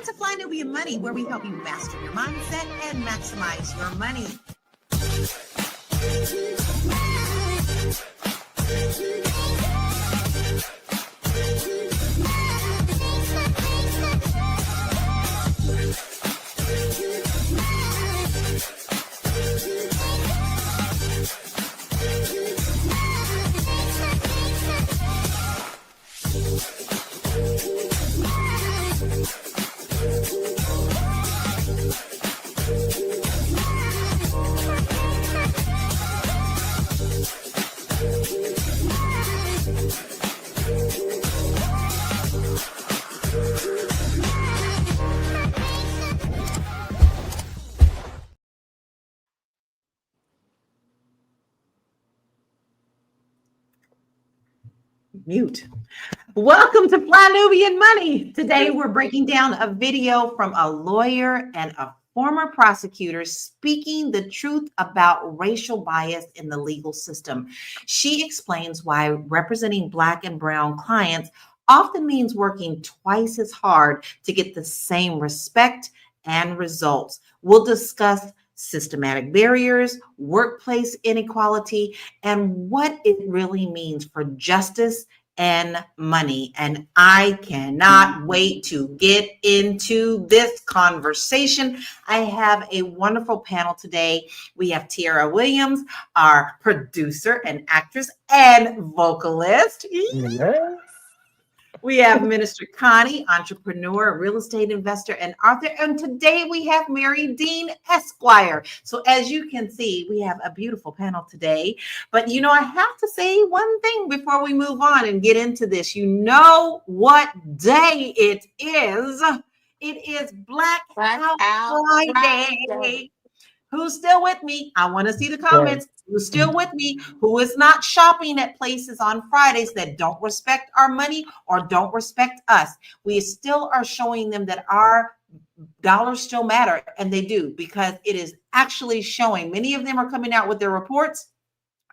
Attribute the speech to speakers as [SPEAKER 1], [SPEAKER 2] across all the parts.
[SPEAKER 1] to Fly Nubian Money, where we help you master your mindset and maximize your money. Mute. Welcome to Fly Nubian Money. Today we're breaking down a video from a lawyer and a former prosecutor speaking the truth about racial bias in the legal system. She explains why representing Black and Brown clients often means working twice as hard to get the same respect and results. We'll discuss systematic barriers, workplace inequality, and what it really means for justice and money. And I cannot wait to get into this conversation. I have a wonderful panel today. We have Tiara Williams, our producer and actress and vocalist.
[SPEAKER 2] Yes.
[SPEAKER 1] We have Minister Connie, entrepreneur, real estate investor, and author. And today we have Marye Dean, Esquire. So as you can see, we have a beautiful panel today. But you know, I have to say one thing before we move on and get into this. You know what day it is? It is Black Out Friday. Who's still with me? I want to see the comments. Who's still with me? Who is not shopping at places on Fridays that don't respect our money or don't respect us? We still are showing them that our dollars still matter, and they do, because it is actually showing. Many of them are coming out with their reports,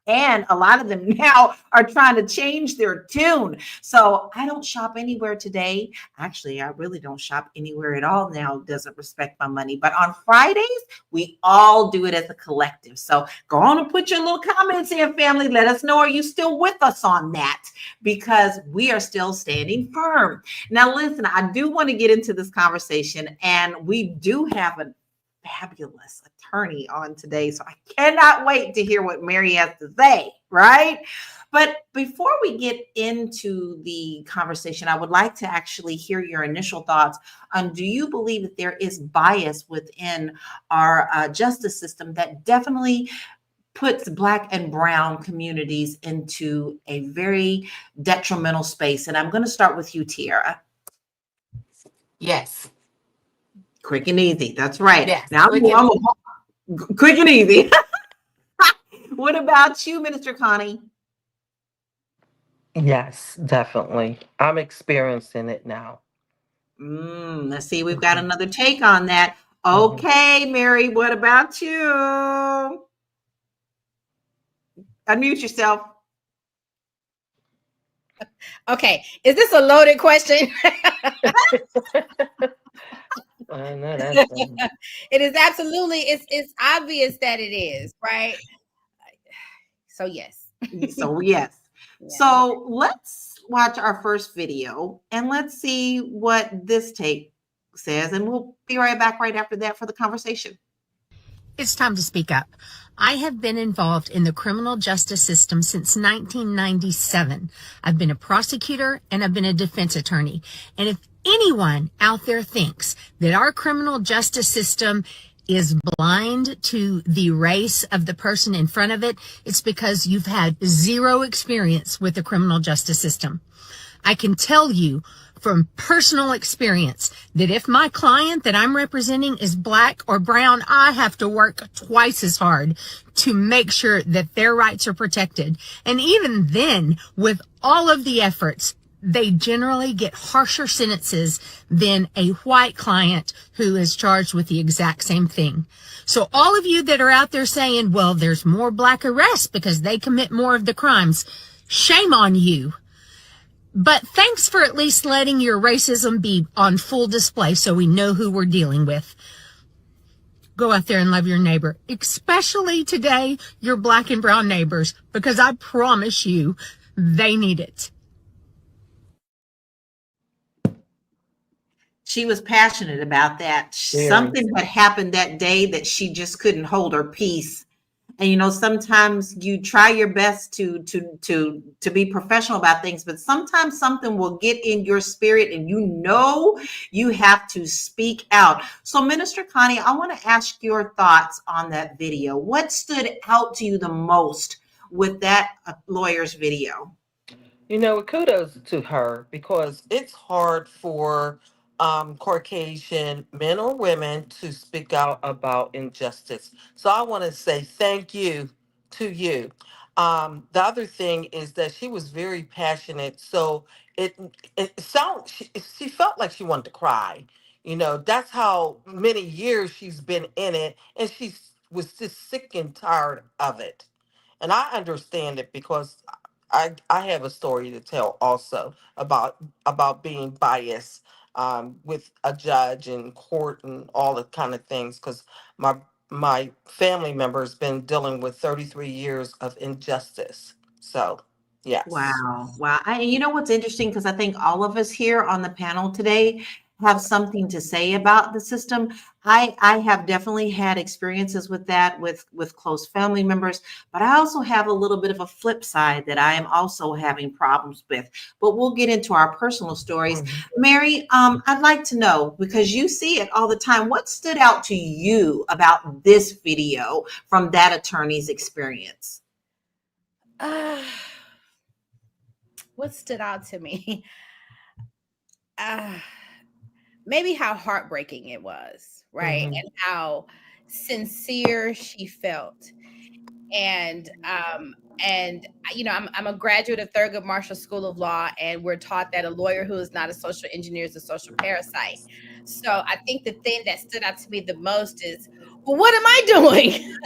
[SPEAKER 1] and a lot of them now are trying to change their tune. So I don't shop anywhere today. Actually, I really don't shop anywhere at all now. Doesn't respect my money. But on Fridays, we all do it as a collective. So go on and put your little comments in, family. Let us know, are you still with us on that? Because we are still standing firm. Now, listen, I do want to get into this conversation, and we do have a fabulous attorney on today. So I cannot wait to hear what Marye has to say, right? But before we get into the conversation, I would like to actually hear your initial thoughts on, do you believe that there is bias within our justice system that definitely puts Black and Brown communities into a very detrimental space? And I'm going to start with you, Tiara.
[SPEAKER 3] Yes.
[SPEAKER 1] Quick and easy. That's right.
[SPEAKER 3] Yes.
[SPEAKER 1] Now, quick and easy. What about you, Minister Connie?
[SPEAKER 2] Yes, definitely. I'm experiencing it now.
[SPEAKER 1] Let's see. We've got another take on that. Okay, Marye, what about you? Unmute yourself.
[SPEAKER 4] Okay. Is this a loaded question? It is absolutely, it's obvious that it is, right? So yes.
[SPEAKER 1] So yes. Yeah. So let's watch our first video and let's see what this take says, and we'll be right back right after that for the conversation.
[SPEAKER 5] It's time to speak up. I have been involved in the criminal justice system since 1997. I've been a prosecutor and I've been a defense attorney. And if anyone out there thinks that our criminal justice system is blind to the race of the person in front of it, it's because you've had zero experience with the criminal justice system. I can tell you from personal experience that if my client that I'm representing is Black or Brown, I have to work twice as hard to make sure that their rights are protected. And even then, with all of the efforts, they generally get harsher sentences than a white client who is charged with the exact same thing. So all of you that are out there saying, well, there's more Black arrests because they commit more of the crimes, shame on you. But thanks for at least letting your racism be on full display so we know who we're dealing with. Go out there and love your neighbor, especially today, your black and brown neighbors, because I promise you, they need it.
[SPEAKER 1] She was passionate about that.
[SPEAKER 2] Very.
[SPEAKER 1] Something had happened that day that she just couldn't hold her peace. And you know, sometimes you try your best to be professional about things, but sometimes something will get in your spirit and you know you have to speak out. So Minister Connie, I want to ask your thoughts on that video. What stood out to you the most with that lawyer's video?
[SPEAKER 2] You know, kudos to her because it's hard for Caucasian men or women to speak out about injustice. So I want to say thank you to you. The other thing is that she was very passionate. So it she felt like she wanted to cry. You know, that's how many years she's been in it, and she was just sick and tired of it. And I understand it because I have a story to tell also about being biased with a judge and court and all the kind of things because my family member has been dealing with 33 years of injustice. So yes.
[SPEAKER 1] Wow. Wow. You know what's interesting? Because I think all of us here on the panel today have something to say about the system. I have definitely had experiences with that with close family members, but I also have a little bit of a flip side that I am also having problems with. But we'll get into our personal stories.
[SPEAKER 2] Mhm.
[SPEAKER 1] Marye, I'd like to know, because you see it all the time, what stood out to you about this video from that attorney's experience?
[SPEAKER 4] What stood out to me? Maybe how heartbreaking it was, right?
[SPEAKER 2] Mhm.
[SPEAKER 4] And how sincere she felt. And you know, I'm a graduate of Thurgood Marshall School of Law, and we're taught that a lawyer who is not a social engineer is a social parasite. So I think the thing that stood out to me the most is, well, what am I doing?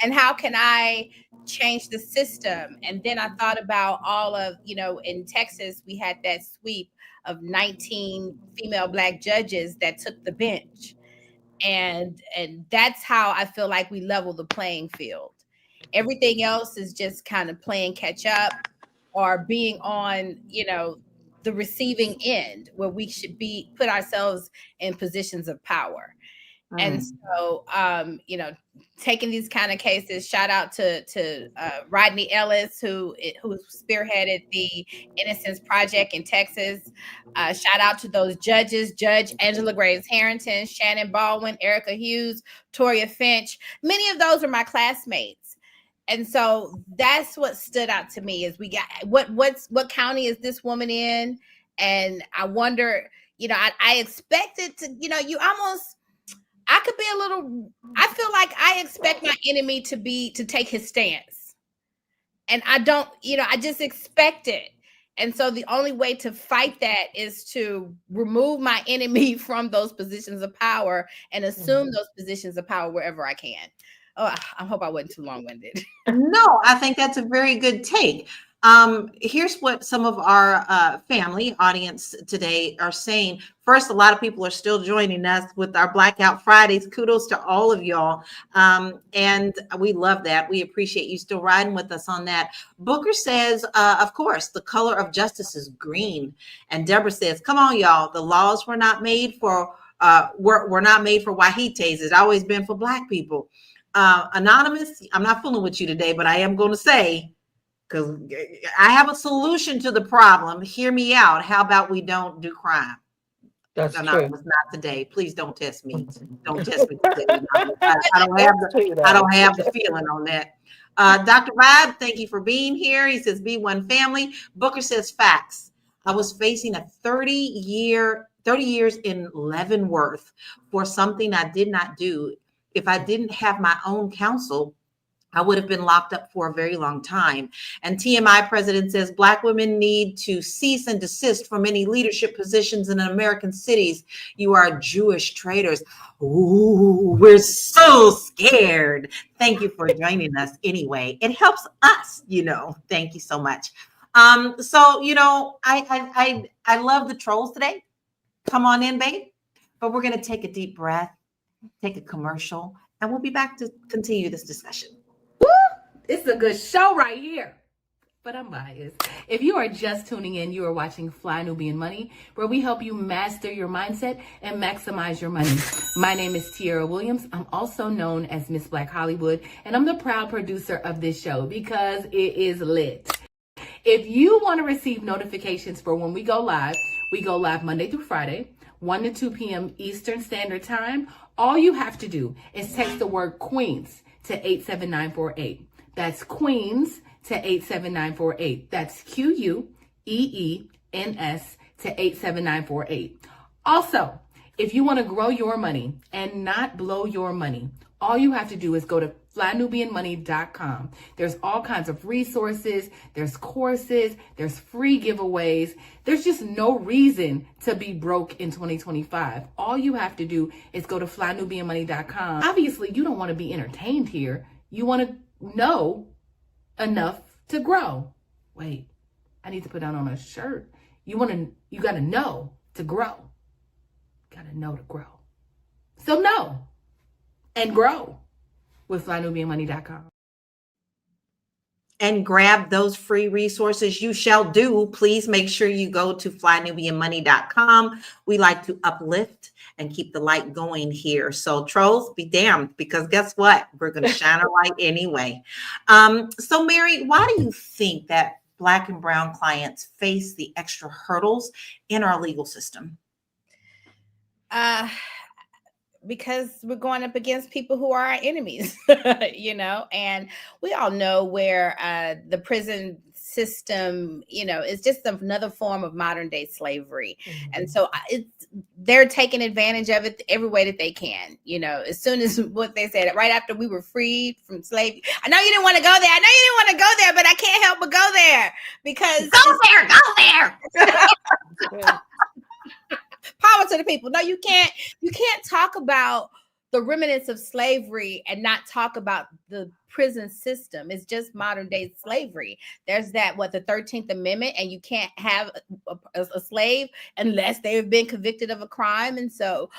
[SPEAKER 4] And how can I change the system? And then I thought about all of, you know, in Texas, we had that sweep of 19 female Black judges that took the bench. And that's how I feel like we level the playing field. Everything else is just kind of playing catch up or being on, you know, the receiving end where we should be put ourselves in positions of power. And so, you know, taking these kind of cases, shout out to Rodney Ellis, who spearheaded the Innocence Project in Texas. Shout out to those judges, Judge Angela Graves Harrington, Shannon Baldwin, Erica Hughes, Toria Finch. Many of those are my classmates. And so that's what stood out to me is we got what county is this woman in? And I wonder, you know, I expected to, you know, I could be a little, I feel like I expect my enemy to take his stance. And I don't, you know, I just expect it. And so the only way to fight that is to remove my enemy from those positions of power and assume those positions of power wherever I can. Oh, I hope I wasn't too long-winded.
[SPEAKER 1] No, I think that's a very good take. Here's what some of our family audience today are saying. First, a lot of people are still joining us with our Blackout Fridays. Kudos to all of y'all. And we love that. We appreciate you still riding with us on that. Booker says, of course, the color of justice is green. And Deborah says, come on, y'all. The laws were not made for were not made for Wahites. It's always been for Black people. Anonymous, I'm not fooling with you today, but I am going to say, because I have a solution to the problem. Hear me out. How about we don't do crime?
[SPEAKER 2] That's
[SPEAKER 1] Anonymous,
[SPEAKER 2] true.
[SPEAKER 1] not today. Please don't test me. Don't test me today. I don't have the feeling on that. Dr. Vibe, thank you for being here. He says, B1 family. Booker says facts. I was facing a 30 years in Leavenworth for something I did not do. If I didn't have my own counsel, I would have been locked up for a very long time. And TMI president says Black women need to cease and desist from any leadership positions in American cities. You are Jewish traitors. Ooh, we're so scared. Thank you for joining us anyway. It helps us, you know. Thank you so much. So I love the trolls today. Come on in, babe. But we're gonna take a deep breath, take a commercial, and we'll be back to continue this discussion.
[SPEAKER 3] Woo! It's a good show right here. But I'm biased. If you are just tuning in, you are watching Fly Nubian Money, where we help you master your mindset and maximize your money. My name is Tiara Williams. I'm also known as Miss Black Hollywood, and I'm the proud producer of this show because it is lit. If you want to receive notifications for when we go live Monday through Friday, 1 to 2 p.m. Eastern Standard Time. All you have to do is text the word Queens to 87948. That's Queens to 87948. That's QUEENS to 87948. Also, if you want to grow your money and not blow your money, all you have to do is go to flynubianmoney.com. There's all kinds of resources, there's courses, there's free giveaways. There's just no reason to be broke in 2025. All you have to do is go to flynubianmoney.com. Obviously, you don't want to be entertained here. You want to know enough to grow. Wait, I need to put that on a shirt. You got to know to grow. Got to know to grow. So know and grow with flynubianmoney.com.
[SPEAKER 1] And grab those free resources. You shall do. Please make sure you go to flynubianmoney.com. We like to uplift and keep the light going here. So trolls, be damned, because guess what? We're going to shine a light anyway. So Marye, why do you think that Black and brown clients face the extra hurdles in our legal system?
[SPEAKER 4] Because we're going up against people who are our enemies, and we all know where the prison system, is just another form of modern day slavery. Mm-hmm. And so they're taking advantage of it every way that they can, as soon as what they said, right after we were freed from slavery. I know you didn't want to go there. But I can't help but go there because go there. Power to the people. No, you can't talk about the remnants of slavery and not talk about the prison system. It's just modern day slavery. There's the 13th Amendment, and you can't have a slave unless they have been convicted of a crime. And so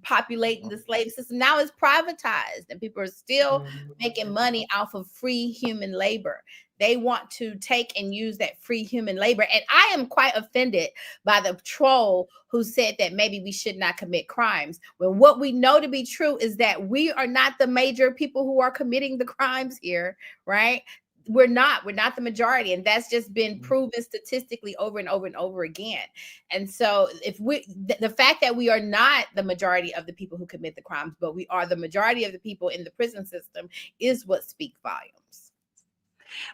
[SPEAKER 4] populating the slave system now is privatized, and people are still making money off of free human labor. They want to take and use that free human labor. And I am quite offended by the troll who said that maybe we should not commit crimes, when what we know to be true is that we are not the major people who are committing the crimes here, right? We're not the majority. And that's just been proven statistically over and over and over again. And so the fact that we are not the majority of the people who commit the crimes, but we are the majority of the people in the prison system is what speaks volumes.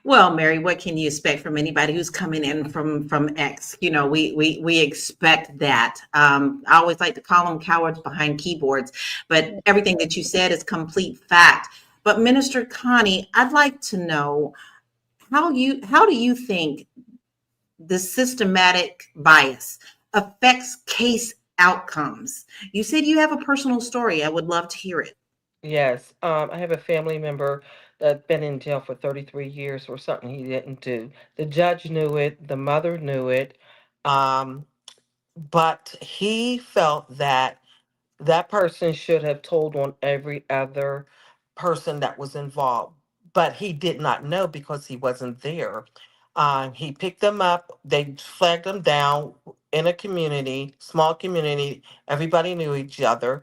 [SPEAKER 1] Well, Marye, what can you expect from anybody who's coming in from X? We expect that. I always like to call them cowards behind keyboards, but everything that you said is complete fact. But Minister Connie, I'd like to know how do you think the systematic bias affects case outcomes? You said you have a personal story. I would love to hear it.
[SPEAKER 2] Yes, I have a family member that's been in jail for 33 years for something he didn't do. The judge knew it, the mother knew it, but he felt that person should have told on every other person that was involved, but he did not know because he wasn't there. He picked them up, they flagged them down in a small community, everybody knew each other.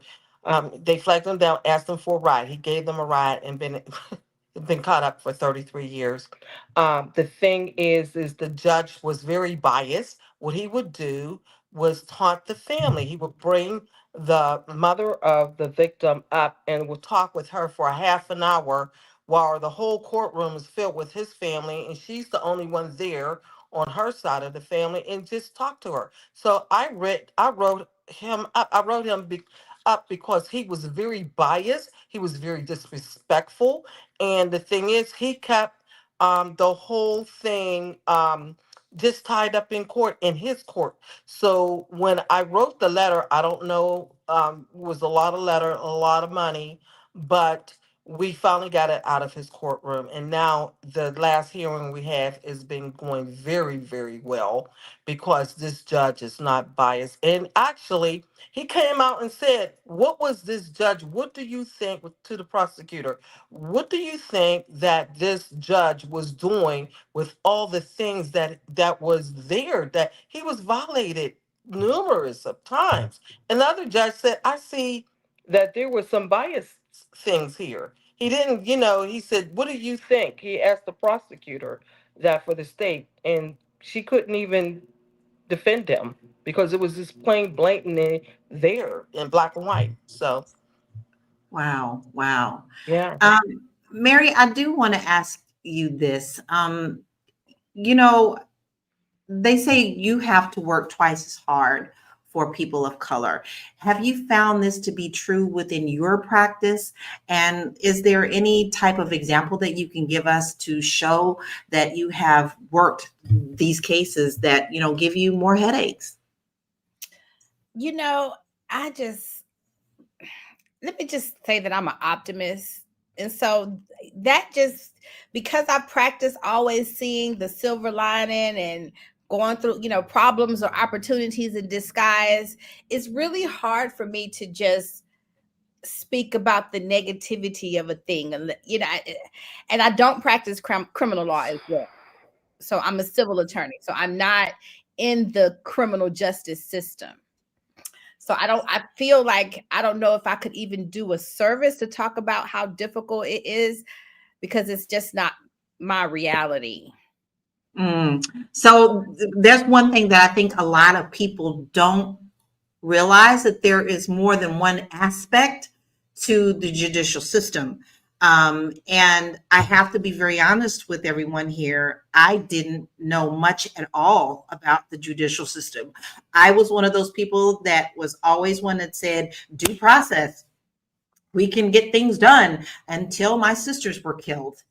[SPEAKER 2] They flagged them down, asked them for a ride. He gave them a ride and been caught up for 33 years. The thing is the judge was very biased. What he would do was taunt the family. He would bring the mother of the victim up and would talk with her for a half an hour while the whole courtroom is filled with his family, and she's the only one there on her side of the family, and just talk to her. So I wrote him up. Up because he was very biased. He was very disrespectful. And the thing is, he kept the whole thing just tied up in his court. So when I wrote the letter, I don't know, it was a lot of money, but we finally got it out of his courtroom, and now the last hearing we have has been going very, very well because this judge is not biased. And actually, he came out and said, "What was this judge? What do you think?" To the prosecutor, "What do you think that this judge was doing with all the things that was there that he was violated numerous of times?" And the other judge said, "I see that there were some bias things here." He didn't, he said, "What do you think?" He asked the prosecutor that for the state, and she couldn't even defend him because it was just plain blatantly there in black and white. So,
[SPEAKER 1] Wow, wow.
[SPEAKER 2] yeah.
[SPEAKER 1] Um, Mary, I do want to ask you this. You know, they say you have to work twice as hard for people of color. Have you found this to be true within your practice? And is there any type of example that you can give us to show that you have worked these cases that, give you more headaches?
[SPEAKER 4] You know, I just let me just say that I'm an optimist. And so that just because I practice always seeing the silver lining and going through, problems or opportunities in disguise, it's really hard for me to just speak about the negativity of a thing. And I don't practice criminal law as well. So I'm a civil attorney. So I'm not in the criminal justice system. So I feel like I don't know if I could even do a service to talk about how difficult it is because it's just not my reality.
[SPEAKER 1] So there's one thing that I think a lot of people don't realize, that there is more than one aspect to the judicial system. And I have to be very honest with everyone here. I didn't know much at all about the judicial system. I was one of those people that was always one that said, due process, we can get things done, until my sisters were killed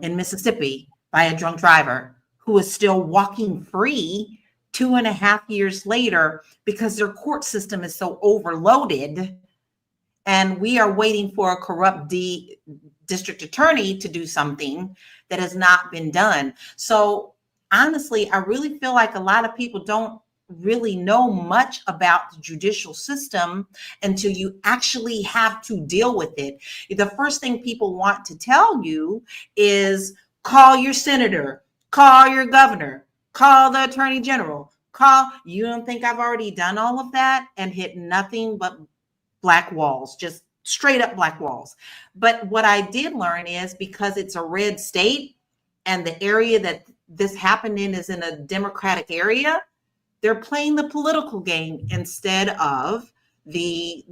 [SPEAKER 1] in Mississippi by a drunk driver who is still walking free 2.5 years later because their court system is so overloaded. And we are waiting for a corrupt district attorney to do something that has not been done. So honestly, I really feel like a lot of people don't really know much about the judicial system until you actually have to deal with it. The first thing people want to tell you is call your senator, call your governor, call the attorney general, you don't think I've already done all of that and hit nothing but black walls, just straight up black walls. But what I did learn is, because it's a red state and the area that this happened in is in a Democratic area, they're playing the political game instead of the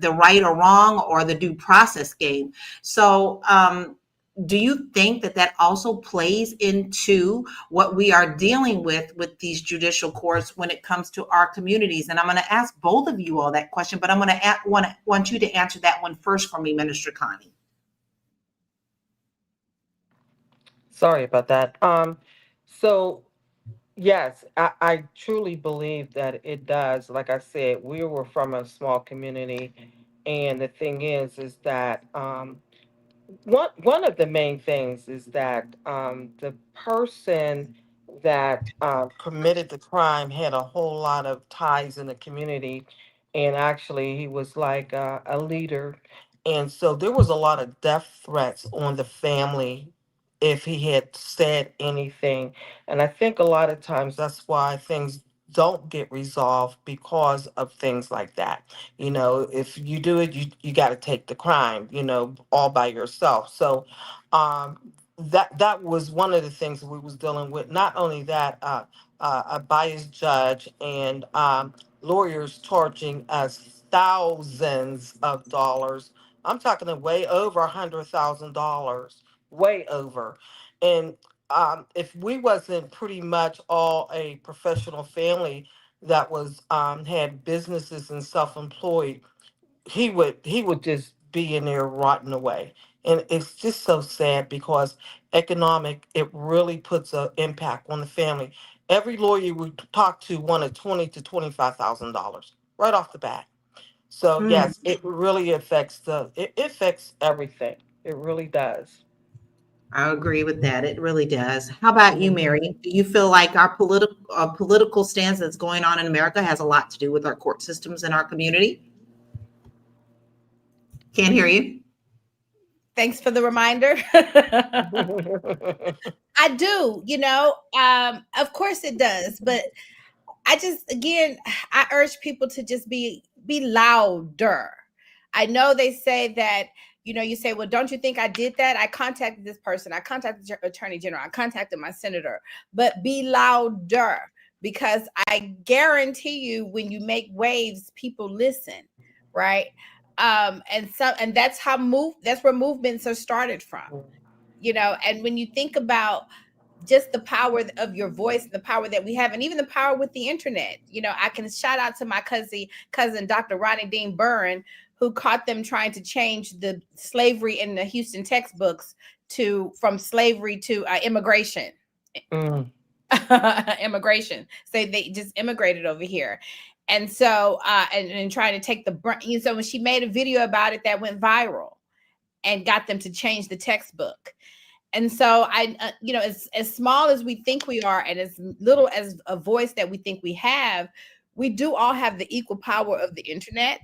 [SPEAKER 1] right or wrong or the due process game. So do you think that also plays into what we are dealing with these judicial courts when it comes to our communities? And I'm going to ask both of you all that question, but I'm going to want you to answer that one first for me, Minister Connie.
[SPEAKER 2] Sorry about that. So yes, I truly believe that it does. Like I said, we were from a small community, and the thing is that one of the main things is that the person that committed the crime had a whole lot of ties in the community, and actually he was like a leader, and so there was a lot of death threats on the family if he had said anything, and I think a lot of times that's why things don't get resolved because of things like that. If you do it, you got to take the crime, all by yourself. So that was one of the things we was dealing with. Not only that, a biased judge and lawyers charging us thousands of dollars. I'm talking way over $100,000, way over. And if we wasn't pretty much all a professional family that was had businesses and self-employed, he would just be in there rotting away. And it's just so sad because economic, it really puts an impact on the family. Every lawyer we talk to wanted $20,000 to $25,000 right off the bat. So
[SPEAKER 1] Mm.
[SPEAKER 2] yes, it really affects it affects everything. It really does.
[SPEAKER 1] I agree with that. It really does. How about you,
[SPEAKER 2] Mhm.
[SPEAKER 1] Mary? Do you feel like our political stance that's going on in America has a lot to do with our court systems in our community? Can't hear you.
[SPEAKER 4] Thanks for the reminder. I do, of course it does, but I just again I urge people to just be louder. I know they say that, you say, well, don't you think I did that? I contacted this person, I contacted the attorney general, I contacted my senator, but be louder, because I guarantee you when you make waves, people listen, right? And that's where movements are started from, and when you think about just the power of your voice, the power that we have, and even the power with the internet. I can shout out to my cousin, Dr. Ronnie Dean Byrne, who caught them trying to change the slavery in the Houston textbooks from slavery to immigration.
[SPEAKER 2] Mm.
[SPEAKER 4] Immigration. So they just immigrated over here. And so, and trying to take so when she made a video about it that went viral and got them to change the textbook. And so as small as we think we are, and as little as a voice that we think we have, we do all have the equal power of the internet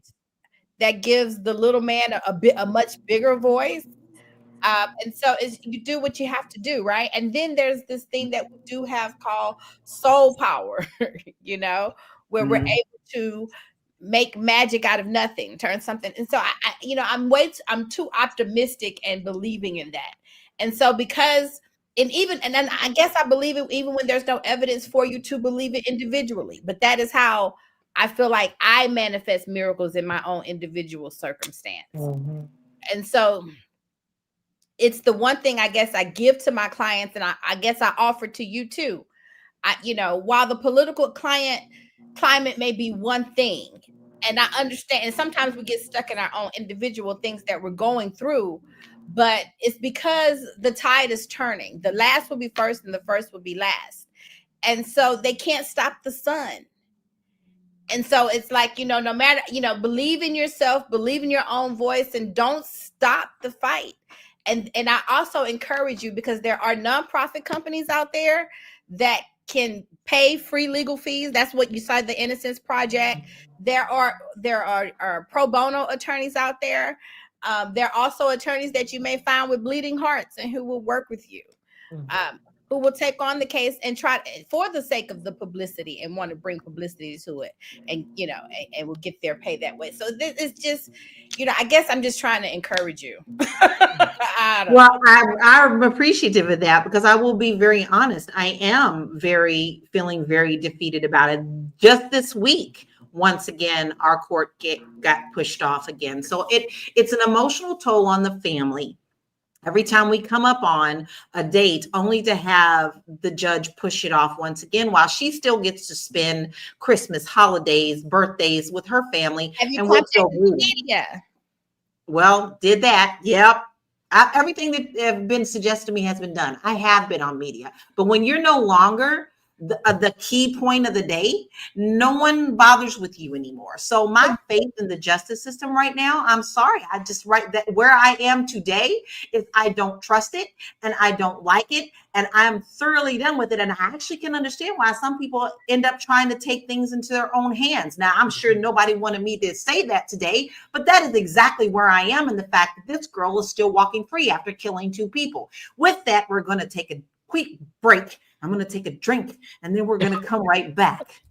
[SPEAKER 4] that gives the little man a much bigger voice. And so you do what you have to do, right? And then there's this thing that we do have called soul power, where we're
[SPEAKER 1] Mm.
[SPEAKER 4] able to make magic out of nothing, turn something. And so I'm too optimistic and believing in that. And so and then I guess I believe it even when there's no evidence for you to believe it individually. But that is how I feel like I manifest miracles in my own individual circumstance.
[SPEAKER 2] Mhm.
[SPEAKER 4] And so it's the one thing I guess I give to my clients, and I guess I offer to you too. While the political climate may be one thing, and I understand, and sometimes we get stuck in our own individual things that we're going through, but it's because the tide is turning. The last will be first, and the first will be last. And so they can't stop the sun. And so it's like, no matter, believe in yourself, believe in your own voice, and don't stop the fight. And I also encourage you, because there are nonprofit companies out there that can pay free legal fees. That's what you saw, the Innocence Project. There are pro bono attorneys out there. There are also attorneys that you may find with bleeding hearts and who will work with you. Who will take on the case and try for the sake of the publicity and want to bring publicity to it, and and will get their pay that way. So this is just, I guess I'm just trying to encourage you.
[SPEAKER 1] Well, I'm appreciative of that, because I will be very honest. I am feeling very defeated about it. Just this week, once again, our court got pushed off again. So it's an emotional toll on the family. Every time we come up on a date, only to have the judge push it off once again, while she still gets to spend Christmas, holidays, birthdays with her family.
[SPEAKER 4] Have you
[SPEAKER 1] And we're still
[SPEAKER 4] contacted the
[SPEAKER 1] rooting.
[SPEAKER 4] media?
[SPEAKER 1] Well, did that. Yep. Everything that have been suggested to me has been done. I have been on media. But when you're no longer the key point of the day, no one bothers with you anymore. So my faith in the justice system right now, I'm sorry, I just write that where I am today is I don't trust it, and I don't like it, and I'm thoroughly done with it. And I actually can understand why some people end up trying to take things into their own hands. Now, I'm sure nobody wanted me to say that today, but that is exactly where I am, in the fact that this girl is still walking free after killing 2 people. With that, we're going to take a quick break. I'm going to take a drink, and then we're going to come right back.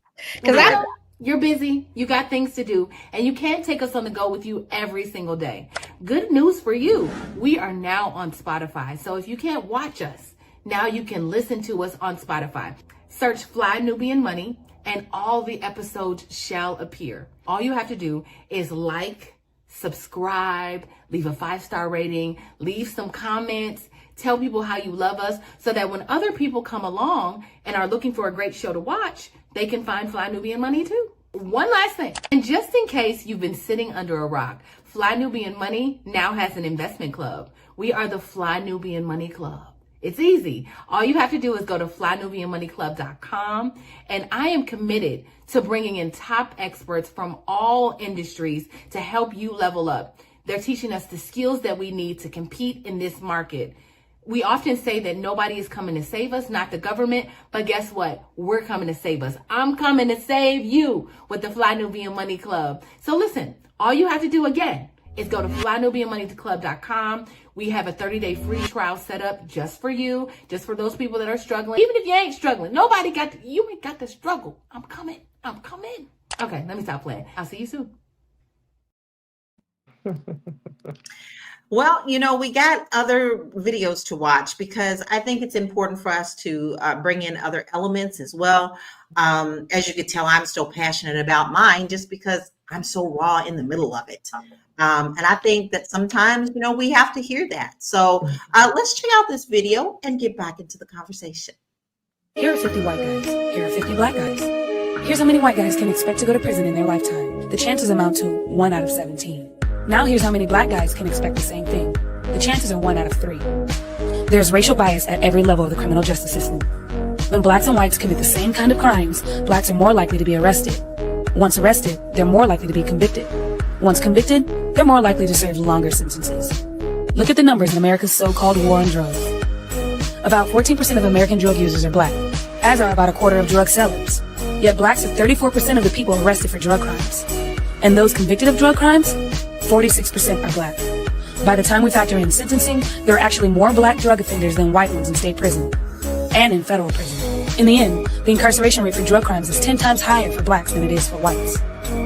[SPEAKER 3] Because you're busy, you got things to do, and you can't take us on the go with you every single day. Good news for you. We are now on Spotify. So if you can't watch us, now you can listen to us on Spotify. Search Fly Nubian Money, and all the episodes shall appear. All you have to do is like, subscribe, leave a 5-star rating, leave some comments, tell people how you love us, so that when other people come along and are looking for a great show to watch, they can find Fly Nubian Money too. One last thing, and just in case you've been sitting under a rock, Fly Nubian Money now has an investment club. We are the Fly Nubian Money Club. It's easy. All you have to do is go to flynubianmoneyclub.com, and I am committed to bringing in top experts from all industries to help you level up. They're teaching us the skills that we need to compete in this market. We often say that nobody is coming to save us, not the government, but guess what? We're coming to save us. I'm coming to save you with the Fly Nubian Money Club. So listen, all you have to do again is go to flynubianmoneyclub.com. We have a 30-day free trial set up just for you, just for those people that are struggling. Even if you ain't struggling, you ain't got to struggle. I'm coming. Okay, let me stop playing. I'll see you soon.
[SPEAKER 1] Well, we got other videos to watch because I think it's important for us to bring in other elements as well. As you can tell, I'm still passionate about mine just because I'm so raw in the middle of it. And I think that sometimes, we have to hear that. So let's check out this video and get back into the conversation.
[SPEAKER 6] Here are 50 white guys. Here are 50 black guys. Here's how many white guys can expect to go to prison in their lifetime. The chances amount to 1 out of 17. Now here's how many black guys can expect the same thing. The chances are 1 out of 3. There's racial bias at every level of the criminal justice system. When blacks and whites commit the same kind of crimes, blacks are more likely to be arrested. Once arrested, they're more likely to be convicted. Once convicted, they're more likely to serve longer sentences. Look at the numbers in America's so-called war on drugs. About 14% of American drug users are black, as are about a quarter of drug sellers. Yet blacks are 34% of the people arrested for drug crimes. And those convicted of drug crimes, 46% are black. By the time we factor in sentencing, there are actually more black drug offenders than white ones in state prison and in federal prison. In the end, the incarceration rate for drug crimes is 10 times higher for blacks than it is for whites.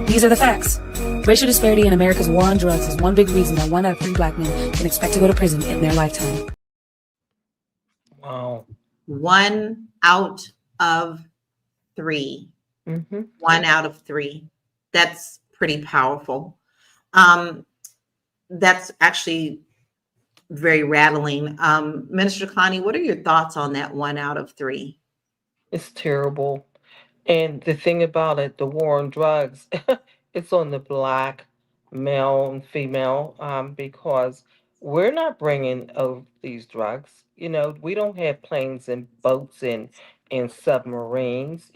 [SPEAKER 6] These are the facts. Racial disparity in America's war on drugs is one big reason that 1 out of 3 black men can expect to go to prison in their lifetime.
[SPEAKER 2] Wow.
[SPEAKER 1] 1 out of 3.
[SPEAKER 2] Mm-hmm.
[SPEAKER 1] 1 out of 3. That's pretty powerful. That's actually very rattling. Minister Connie, what are your thoughts on that 1 out of 3?
[SPEAKER 2] It's terrible. And the thing about it, the war on drugs, it's on the black male and female because we're not bringing over these drugs. We don't have planes and boats and submarines.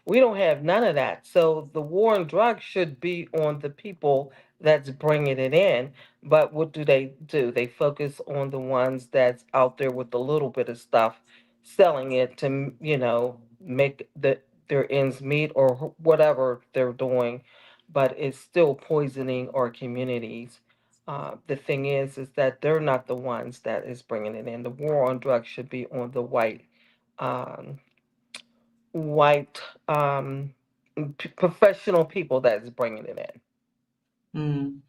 [SPEAKER 2] We don't have none of that. So the war on drugs should be on the people that's bringing it in. But what do? They focus on the ones that's out there with a little bit of stuff, selling it to, make their ends meet or whatever they're doing. But it's still poisoning our communities. The thing is that they're not the ones that is bringing it in. The war on drugs should be on the um, white professional people that is bringing it in.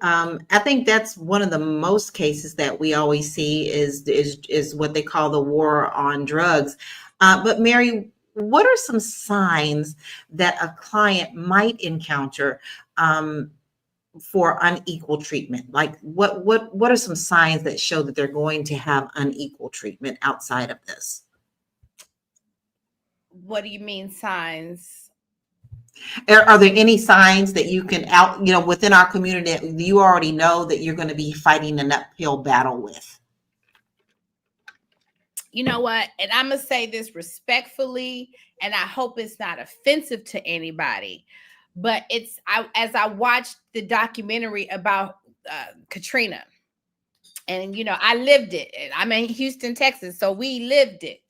[SPEAKER 1] I think that's one of the most cases that we always see is what they call the war on drugs. But Marye, what are some signs that a client might encounter for unequal treatment? Like what are some signs that show that they're going to have unequal treatment outside of this?
[SPEAKER 4] What do you mean signs?
[SPEAKER 1] Are there any signs that you can within our community that you already know that you're going to be fighting an uphill battle with?
[SPEAKER 4] You know what? And I'm going to say this respectfully, and I hope it's not offensive to anybody, but as I watched the documentary about Katrina, and, I lived it. And I'm in Houston, Texas, so we lived it.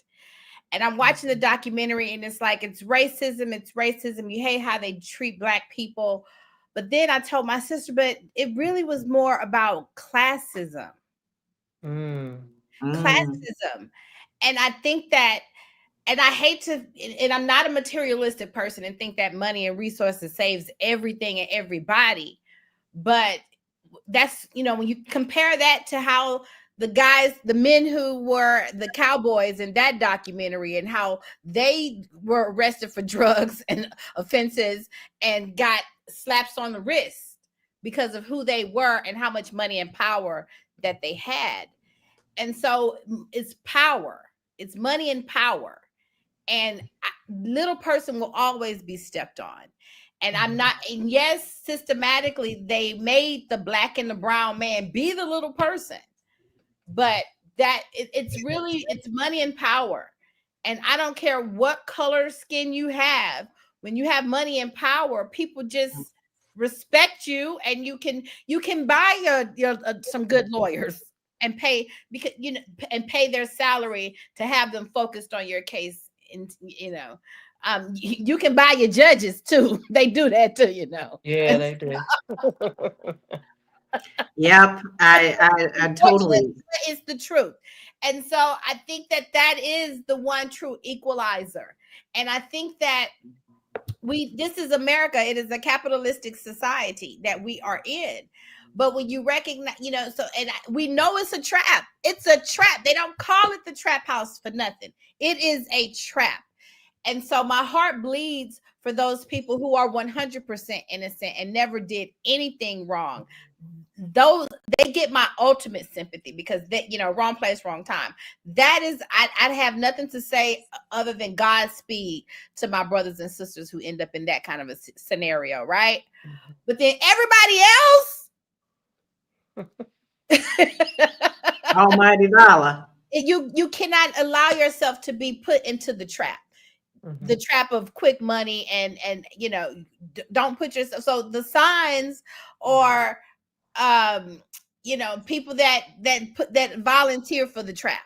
[SPEAKER 4] And I'm watching the documentary and it's like, it's racism. You hate how they treat Black people. But then I told my sister, but it really was more about classism. Classism. And I think that, and I hate to, and I'm not a materialistic person and think that money and resources saves everything and everybody. But that's, when you compare that to how the men who were the cowboys in that documentary and how they were arrested for drugs and offenses and got slaps on the wrist because of who they were and how much money and power that they had. And so it's power, it's money and power. And little person will always be stepped on. And and yes, systematically, they made the Black and the brown man be the little person. But it's money and power. And I don't care what color skin you have. When you have money and power, people just respect you, and you can buy your some good lawyers and pay, because and pay their salary to have them focused on your case. And you can buy your judges too. They do that too,
[SPEAKER 2] Yeah,
[SPEAKER 4] And
[SPEAKER 2] they do.
[SPEAKER 1] Yep, I
[SPEAKER 4] unfortunately,
[SPEAKER 1] totally.
[SPEAKER 4] it's the truth. And so I think that that is the one true equalizer. And I think that this is America. It is a capitalistic society that we are in. But when you recognize, we know it's a trap. It's a trap. They don't call it the trap house for nothing. It is a trap. And so my heart bleeds for those people who are 100% innocent and never did anything wrong. Those, they get my ultimate sympathy, because wrong place, wrong time. That is, I'd have nothing to say other than Godspeed to my brothers and sisters who end up in that kind of a scenario, right? But then everybody else,
[SPEAKER 1] Almighty Lala.
[SPEAKER 4] you cannot allow yourself to be put into the trap. The trap of quick money, and don't put yourself. So the signs, or people that volunteer for the trap.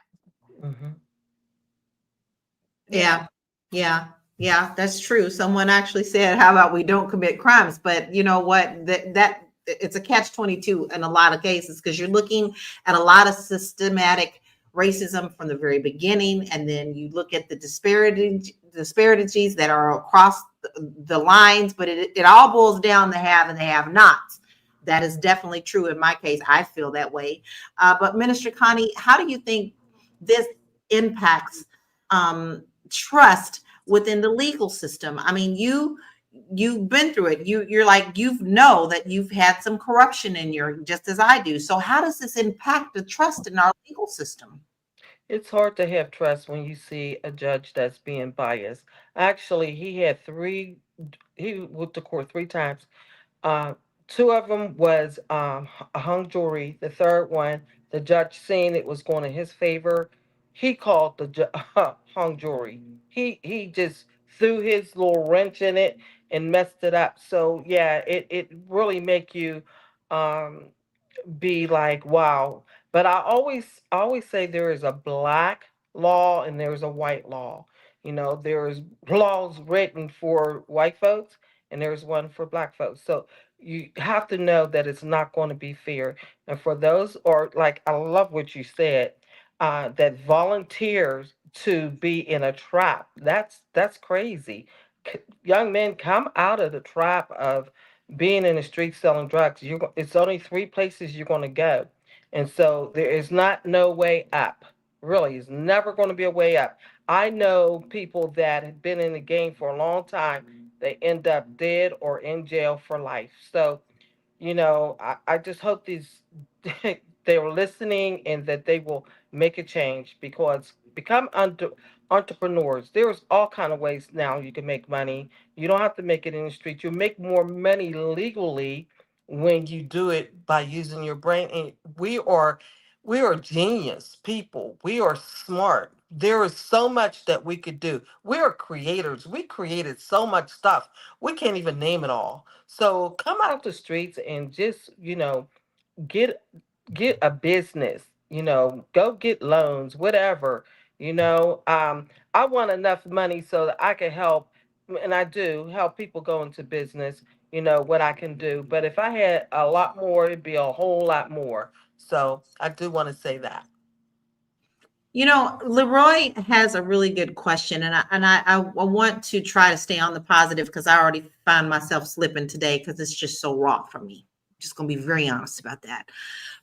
[SPEAKER 1] Yeah, yeah, that's true. Someone actually said, "How about we don't commit crimes?" But you know what? That it's a catch-22 in a lot of cases, because you're looking at a lot of systematic racism from the very beginning, and then you look at the disparities that are across the lines. But it all boils down to have and the have-nots. That is definitely true in my case. I feel that way. But Minister Connie, how do you think this impacts trust within the legal system? I mean, you've been through it. You're like, know that you've had some corruption in your, just as I do. So how does this impact the trust in our legal system?
[SPEAKER 2] It's hard to have trust when you see a judge that's being biased. Actually, he went to court 3 times. Uh, Two of them was a hung jury. The third one, the judge seeing it was going in his favor, he called the hung jury. He just threw his little wrench in it and messed it up. So yeah, it really make you um, be like, wow. But I always say there is a black law and there's a white law. There's laws written for white folks and there's one for black folks. So you have to know that it's not going to be fair. And for those, or like, I love what you said, that volunteers to be in a trap. That's crazy. Young men, come out of the trap of being in the street selling drugs. It's only 3 places you're going to go, and so there is not no way up. Really, it's never going to be a way up. I know people that have been in the game for a long time. They end up dead or in jail for life. So I just hope these they're listening and that they will make a change, because become entrepreneurs. There's all kind of ways now you can make money. You don't have to make it in the street. You make more money legally when you do it by using your brain. And we are genius people. We are smart. There is so much that we could do. We are creators. We created so much stuff. We can't even name it all. So come out the streets and just, get get a business, go get loans, whatever. I want enough money so that I can help, and I do help people go into business, what I can do. But if I had a lot more, it'd be a whole lot more. So I do want to say that.
[SPEAKER 1] Leroy has a really good question, and I want to try to stay on the positive, because I already find myself slipping today because it's just so raw for me. Just going to be very honest about that.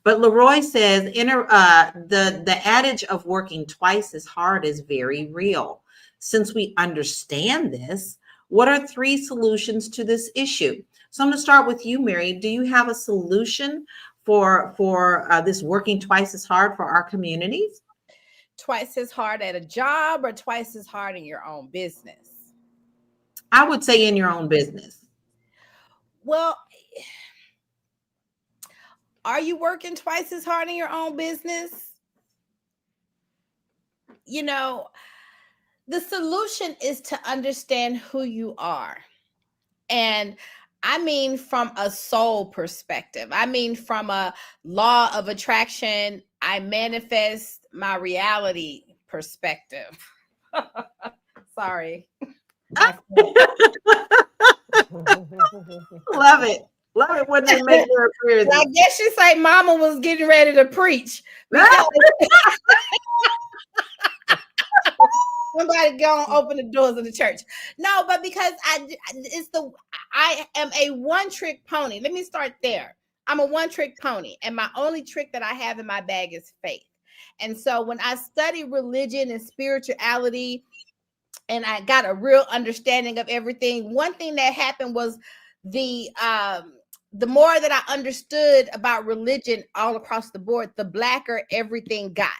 [SPEAKER 1] But Leroy says, the adage of working twice as hard is very real. Since we understand this, what are 3 solutions to this issue? So I'm going to start with you, Marye. Do you have a solution for this working twice as hard for our communities?
[SPEAKER 4] Twice as hard at a job, or twice as hard in your own business?
[SPEAKER 1] I would say in your own business.
[SPEAKER 4] Well, are you working twice as hard in your own business? The solution is to understand who you are. And I mean, from a soul perspective. I mean, from a law of attraction, I manifest my reality perspective. Sorry.
[SPEAKER 1] Love it. Love it when they make their appearance.
[SPEAKER 4] I guess she's like Mama was getting ready to preach. Because somebody go and open the doors of the church. No, but because I am a one-trick pony. Let me start there. I'm a one-trick pony, and my only trick that I have in my bag is faith. And so when I study religion and spirituality, and I got a real understanding of everything, one thing that happened was the more that I understood about religion all across the board, the blacker everything got.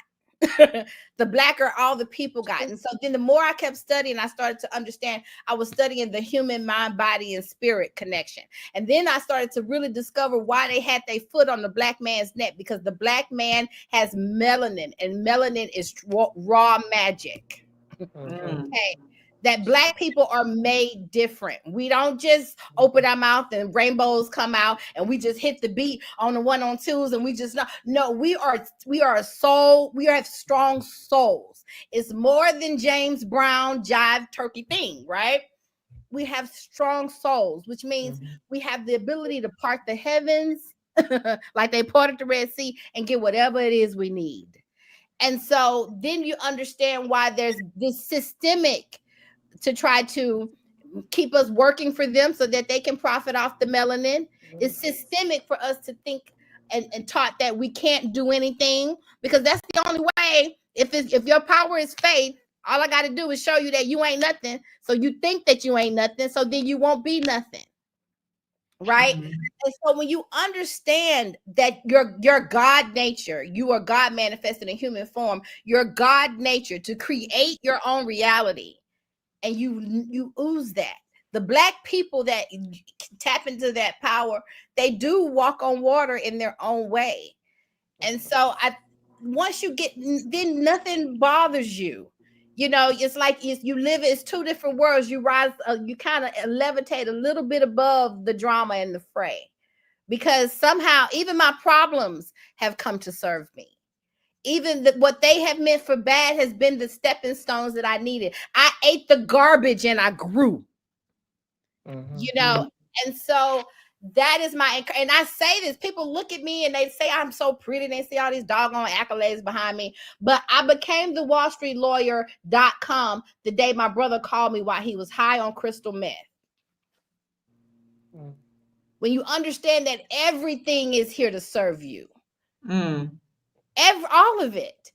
[SPEAKER 4] The blacker all the people got. And so then the more I kept studying, I started to understand. I was studying the human mind, body, and spirit connection. And then I started to really discover why they had their foot on the black man's neck, because the black man has melanin, and melanin is raw magic. Okay. That black people are made different. We don't just open our mouth and rainbows come out and we just hit the beat on the 1 on 2s and we just no, we are a soul. We have strong souls. It's more than James Brown jive turkey thing, right? We have strong souls, which means we have the ability to part the heavens like they parted the Red Sea and get whatever it is we need. And so then you understand why there's this systemic to try to keep us working for them so that they can profit off the melanin. It's systemic for us to think and taught that we can't do anything, because that's the only way. If your power is faith, all I got to do is show you that you ain't nothing. So you think that you ain't nothing. So then you won't be nothing. Right. And so when you understand that your God nature, you are God manifested in human form, your God nature to create your own reality. And you ooze that. The black people that tap into that power, they do walk on water in their own way. And so once you get, then nothing bothers you. You know, it's like you live, it's two different worlds. You rise, you kind of levitate a little bit above the drama and the fray, because somehow even my problems have come to serve me. Even what they have meant for bad has been the stepping stones that I needed. I ate the garbage and I grew, you know? And so that is and I say this, people look at me and they say I'm so pretty. They see all these doggone accolades behind me, but I became the WallStreetLawyer.com the day my brother called me while he was high on crystal meth. When you understand that everything is here to serve you. All of it.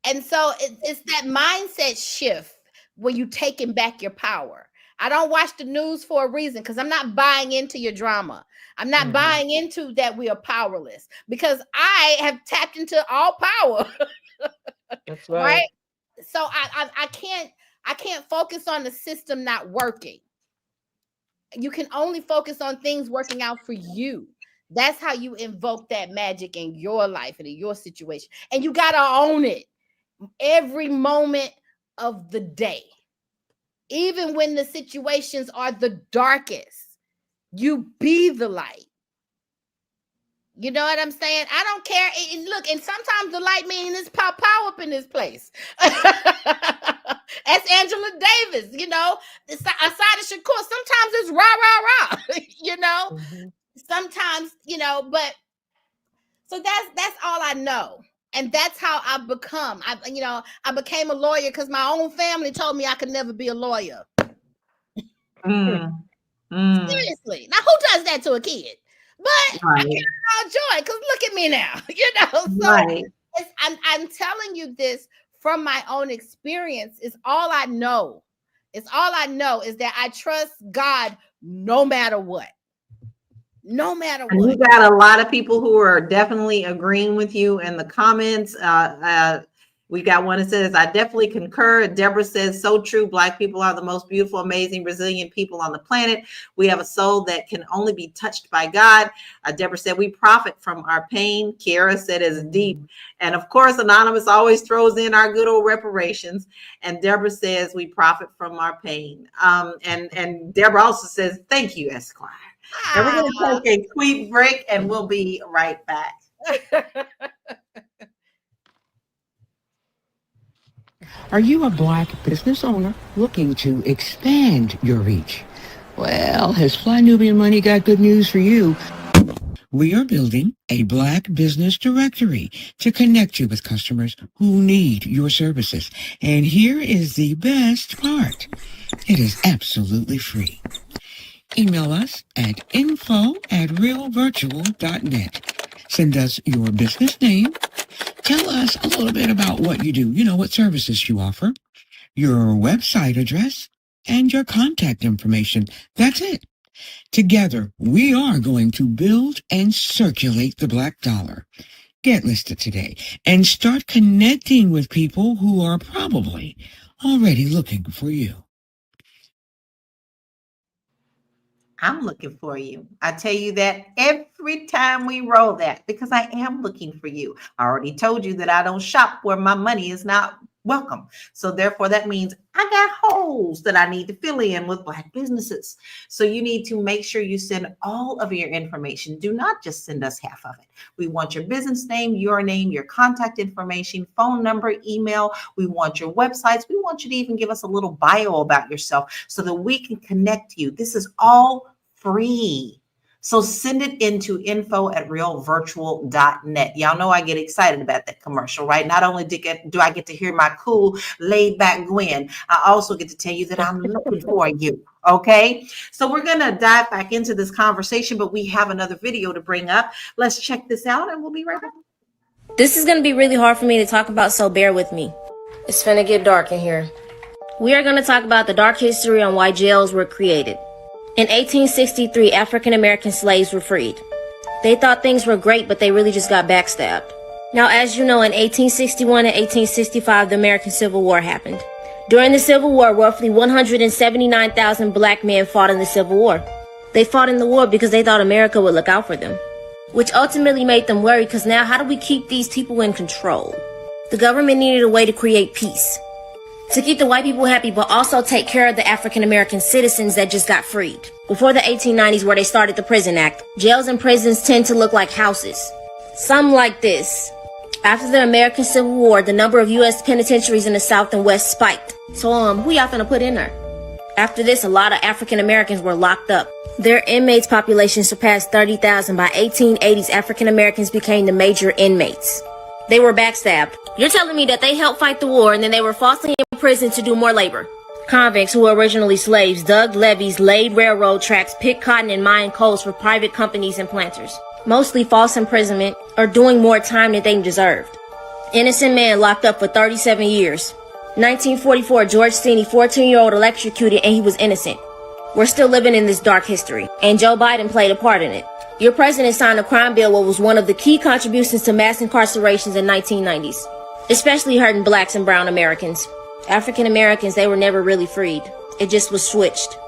[SPEAKER 4] And so it's that mindset shift when you taking back your power. I don't watch the news for a reason, because I'm not buying into your drama. I'm not buying into that we are powerless, because I have tapped into all power.
[SPEAKER 2] That's right.
[SPEAKER 4] So I can't focus on the system not working. You can only focus on things working out for you. That's how you invoke that magic in your life and in your situation. And you got to own it every moment of the day. Even when the situations are the darkest, you be the light. You know what I'm saying? I don't care. And look, and sometimes the light means it's pow up in this place. That's Angela Davis, you know, aside of Shakur. Sometimes it's rah, you know. Sometimes, you know, but so that's all I know. And that's how I've become. I became a lawyer because my own family told me I could never be a lawyer. Seriously. Now, who does that to a kid? But I can't all joy, because look at me now. You know, so I'm telling you this from my own experience. It's all I know. It's all I know is that I trust God no matter what. No matter what.
[SPEAKER 1] You got a lot of people who are definitely agreeing with you in the comments. We got one that says, I definitely concur. Deborah says, so true. Black people are the most beautiful, amazing, resilient people on the planet. We have a soul that can only be touched by God. Deborah said, we profit from our pain. Kiara said, it's deep. And of course, Anonymous always throws in our good old reparations. And Deborah says, we profit from our pain. And Deborah also says, thank you, Esquire. And we're going to take a quick break and we'll be right back.
[SPEAKER 7] Are you a Black business owner looking to expand your reach? Well, has Fly Nubian Money got good news for you? We are building a Black business directory to connect you with customers who need your services. And here is the best part. It is absolutely free. Email us at info@realvirtual.net. Send us your business name. Tell us a little bit about what you do, what services you offer, your website address, and your contact information. That's it. Together, we are going to build and circulate the Black dollar. Get listed today and start connecting with people who are probably already looking for you.
[SPEAKER 1] I'm looking for you. I tell you that every time we roll that because I am looking for you. I already told you that I don't shop where my money is not welcome. So therefore, that means I got holes that I need to fill in with Black businesses. So you need to make sure you send all of your information. Do not just send us half of it. We want your business name, your contact information, phone number, email. We want your websites. We want you to even give us a little bio about yourself so that we can connect you. This is all free. So send it into info@realvirtual.net. Y'all know I get excited about that commercial, right? Not only do I get to hear my cool, laid back Gwen, I also get to tell you that I'm looking for you. Okay. So we're going to dive back into this conversation, but we have another video to bring up. Let's check this out and we'll be right back.
[SPEAKER 8] This is going to be really hard for me to talk about, so bear with me. It's finna get dark in here. We are going to talk about the dark history on why jails were created. In 1863, African American slaves were freed. They thought things were great, but they really just got backstabbed. Now, as you know, in 1861 and 1865, the American Civil War happened. During the Civil War, roughly 179,000 black men fought in the Civil War. They fought in the war because they thought America would look out for them, which ultimately made them worried because now how do we keep these people in control? The government needed a way to create peace, to keep the white people happy, but also take care of the African American citizens that just got freed. Before the 1890s, where they started the Prison Act, jails and prisons tend to look like houses. Some like this. After the American Civil War, the number of U.S. penitentiaries in the South and West spiked. So, who y'all finna put in there? After this, a lot of African Americans were locked up. Their inmates population surpassed 30,000. By 1880s, African Americans became the major inmates. They were backstabbed. You're telling me that they helped fight the war and then they were falsely imprisoned to do more labor? Convicts who were originally slaves dug levees, laid railroad tracks, picked cotton and mined coals for private companies and planters. Mostly false imprisonment or doing more time than they deserved. Innocent man locked up for 37 years. 1944, George Steeny, 14-year-old, electrocuted and he was innocent. We're still living in this dark history, and Joe Biden played a part in it. Your president signed a crime bill what was one of the key contributions to mass incarcerations in 1990s, especially hurting blacks and brown Americans. African Americans, they were never really freed. It just was switched.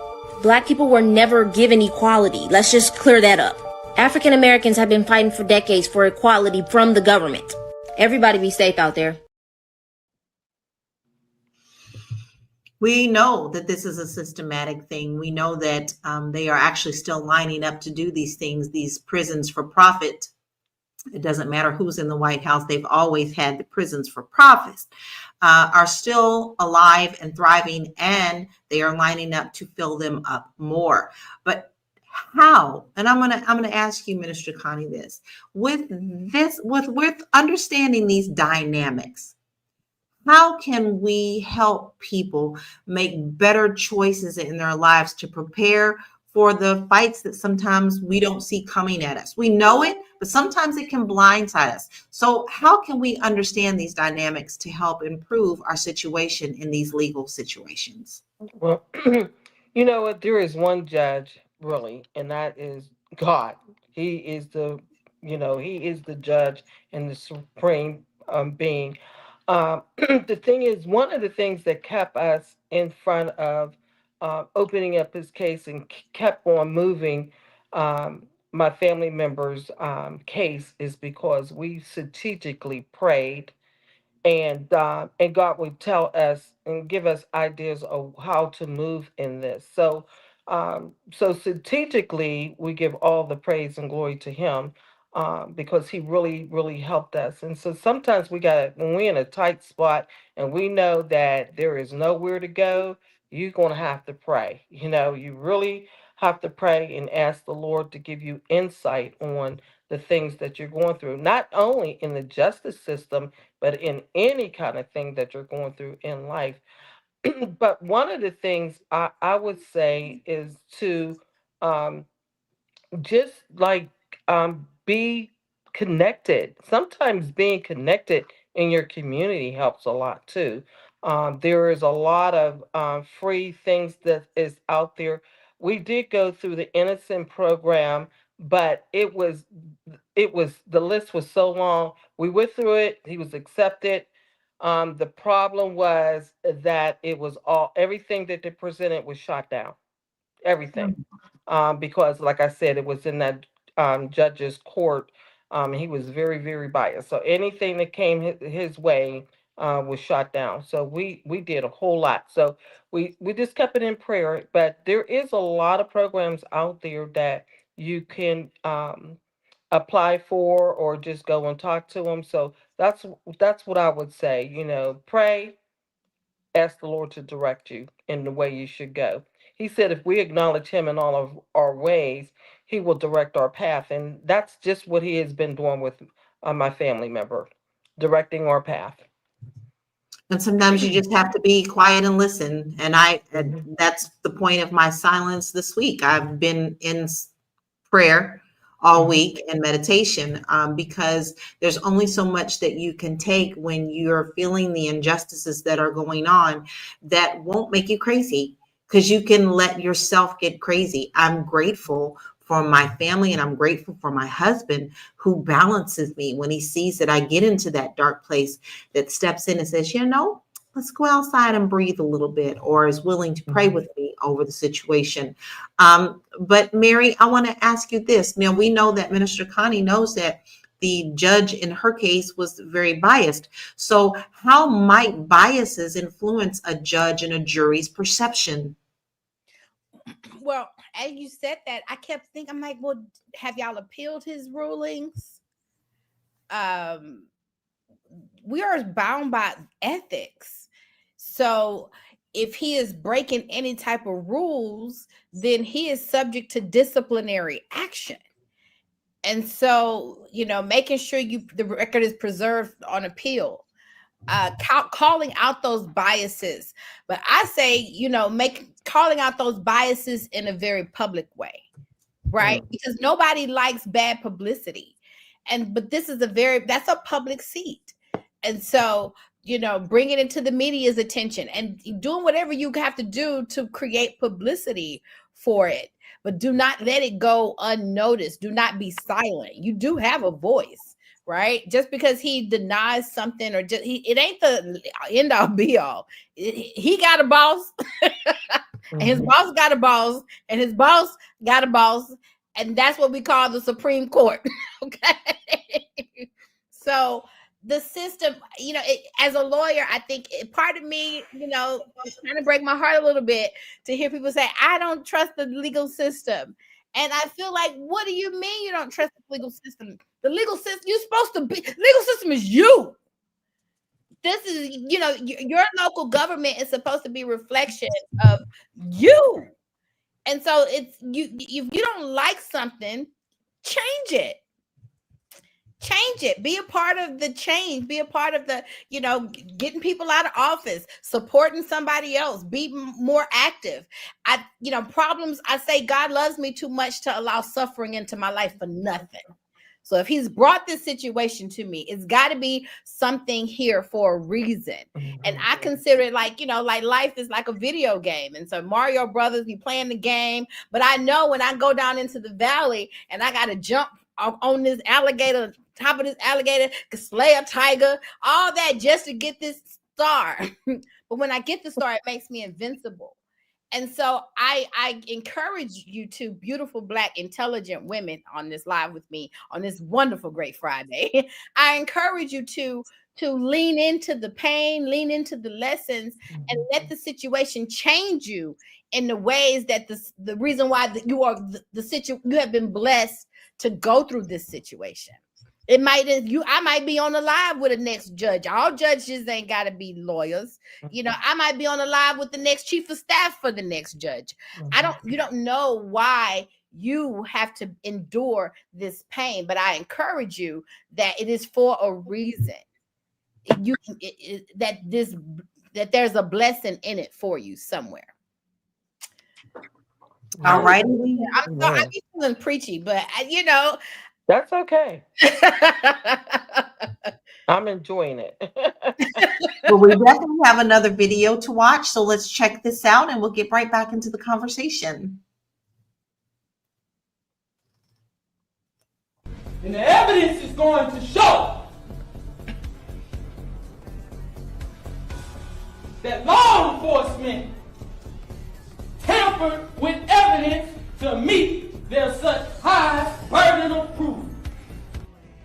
[SPEAKER 8] Black people were never given equality. Let's just clear that up. African Americans have been fighting for decades for equality from the government. Everybody be safe out there.
[SPEAKER 1] We know that this is a systematic thing. We know that they are actually still lining up to do these things, these prisons for profit. It doesn't matter who's in the White House. They've always had the prisons for profit, are still alive and thriving, and they are lining up to fill them up more. But how? And I'm gonna ask you, Minister Connie, this with understanding these dynamics. How can we help people make better choices in their lives to prepare for the fights that sometimes we don't see coming at us? We know it, but sometimes it can blindside us. So how can we understand these dynamics to help improve our situation in these legal situations?
[SPEAKER 2] Well, you know what? There is one judge, really, and that is God. He is he is the judge and the supreme being. The thing is, one of the things that kept us in front of opening up his case and kept on moving my family member's case is because we strategically prayed, and God would tell us and give us ideas of how to move in this. So So strategically, we give all the praise and glory to him, because he really, really helped us. And so sometimes we got, when we're in a tight spot and we know that there is nowhere to go, you're going to have to pray. You really have to pray and ask the Lord to give you insight on the things that you're going through, not only in the justice system, but in any kind of thing that you're going through in life. But one of the things I would say is to, um, just like, be connected. Sometimes being connected in your community helps a lot too. There is a lot of free things that is out there. We did go through the innocent program, but it was the list was so long. We went through it. He was accepted. The problem was that it was all everything that they presented was shot down, everything, because like I said, it was in that judge's court. He was very, very biased, so anything that came his way was shot down. So we did a whole lot. So we just kept it in prayer. But there is a lot of programs out there that you can apply for, or just go and talk to them. So that's what I would say. Pray, ask the Lord to direct you in the way you should go. He said if we acknowledge him in all of our ways, he will direct our path. And that's just what he has been doing with my family member, directing our path.
[SPEAKER 1] And sometimes you just have to be quiet and listen. And that's the point of my silence this week. I've been in prayer all week and meditation, because there's only so much that you can take when you're feeling the injustices that are going on that won't make you crazy, because you can let yourself get crazy. I'm grateful for my family, and I'm grateful for my husband, who balances me when he sees that I get into that dark place, that steps in and says, let's go outside and breathe a little bit, or is willing to pray with me over the situation. But Marye, I want to ask you this. Now, we know that Minister Connie knows that the judge in her case was very biased. So how might biases influence a judge and a jury's perception?
[SPEAKER 4] Well, as you said that, I kept thinking, I'm like, well, have y'all appealed his rulings? We are bound by ethics. So if he is breaking any type of rules, then he is subject to disciplinary action. And so, making sure the record is preserved on appeal, calling out those biases. But I say, calling out those biases in a very public way, right? Because nobody likes bad publicity. But this is that's a public seat. And so, bring it into the media's attention and doing whatever you have to do to create publicity for it. But do not let it go unnoticed. Do not be silent. You do have a voice, right? Just because he denies something, or it ain't the end all be all. He got a boss, and his boss got a boss, and his boss got a boss. And that's what we call the Supreme Court. Okay. So the system, as a lawyer, I think part of me, kind of break my heart a little bit to hear people say, I don't trust the legal system. And I feel like, what do you mean you don't trust the legal system? The legal system, you're supposed to be, legal system is you. This is, your local government is supposed to be a reflection of you. And so it's if you don't like something, change it. Change it. Be a part of the change. Be a part of the, getting people out of office, supporting somebody else. Be more active. Problems. I say God loves me too much to allow suffering into my life for nothing. So if he's brought this situation to me, it's got to be something here for a reason. And I consider it like life is like a video game. And so Mario Brothers be playing the game. But I know when I go down into the valley and I got to jump on this alligator, top of this alligator, slay a tiger, all that just to get this star. But when I get the star, it makes me invincible. And so I encourage you two beautiful, Black, intelligent women on this live with me on this wonderful, great Friday. I encourage you to to lean into the pain, lean into the lessons, and let the situation change you in the ways that the reason why you are you have been blessed to go through this situation. It might I might be on the live with the next judge. All judges ain't got to be lawyers. I might be on the live with the next chief of staff for the next judge. You don't know why you have to endure this pain, but I encourage you that it is for a reason. That there's a blessing in it for you somewhere.
[SPEAKER 1] All right.
[SPEAKER 4] I be feeling preachy, but
[SPEAKER 2] That's okay. I'm enjoying it.
[SPEAKER 1] Well, we definitely have another video to watch, so let's check this out and we'll get right back into the conversation.
[SPEAKER 9] And the evidence is going to show that law enforcement tampered with evidence to meet their such high burden of proof.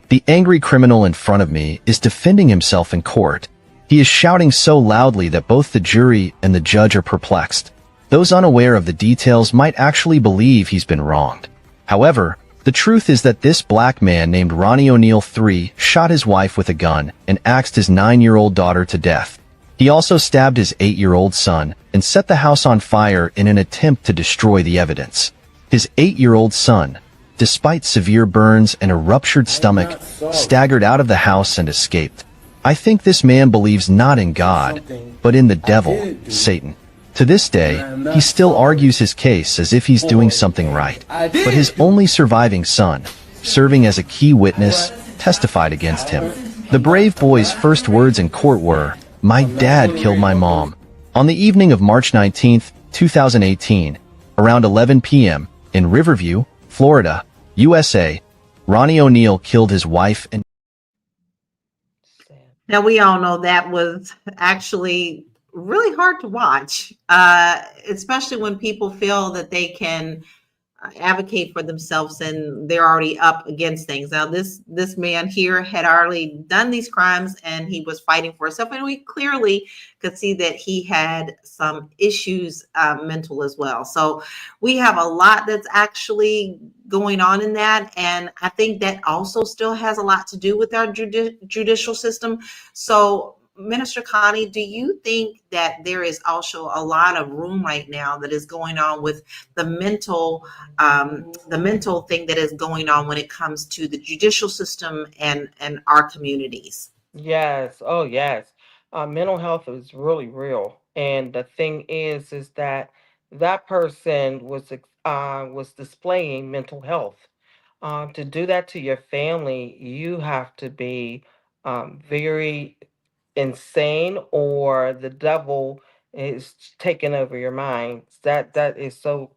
[SPEAKER 10] The angry criminal in front of me is defending himself in court. He is shouting so loudly that both the jury and the judge are perplexed. Those unaware of the details might actually believe he's been wronged. However, the truth is that this black man named Ronnie O'Neal III shot his wife with a gun and axed his 9-year-old daughter to death. He also stabbed his 8-year-old son and set the house on fire in an attempt to destroy the evidence. His 8-year-old son, despite severe burns and a ruptured stomach, staggered out of the house and escaped. I think this man believes not in God, but in the devil, Satan. To this day, he still argues his case as if he's doing something right. But his only surviving son, serving as a key witness, testified against him. The brave boy's first words in court were, "My dad killed my mom." On the evening of March 19, 2018, around 11 p.m., in Riverview, Florida, USA, Ronnie O'Neal killed his wife and...
[SPEAKER 1] Now, we all know that was actually really hard to watch, especially when people feel that they can advocate for themselves and they're already up against things. Now, this man here had already done these crimes and he was fighting for himself, and we clearly could see that he had some issues, mental as well. So we have a lot that's actually going on in that, and I think that also still has a lot to do with our judicial system. So Minister Connie, do you think that there is also a lot of room right now that is going on with the mental thing that is going on when it comes to the judicial system and our communities?
[SPEAKER 2] Yes. Oh, yes. Mental health is really real, and the thing is that that person was displaying mental health. To do that to your family, you have to be very insane, or the devil is taking over your mind. That is so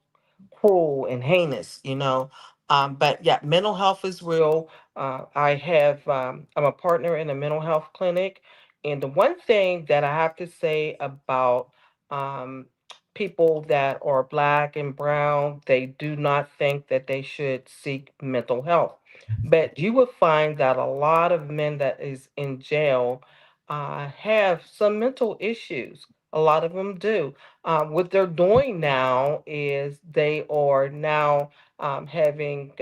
[SPEAKER 2] cruel and heinous. But yeah, mental health is real. I'm a partner in a mental health clinic, and the one thing that I have to say about um, people that are black and brown, they do not think that they should seek mental health. But you will find that a lot of men that is in jail have some mental issues. A lot of them do. What they're doing now is they are now having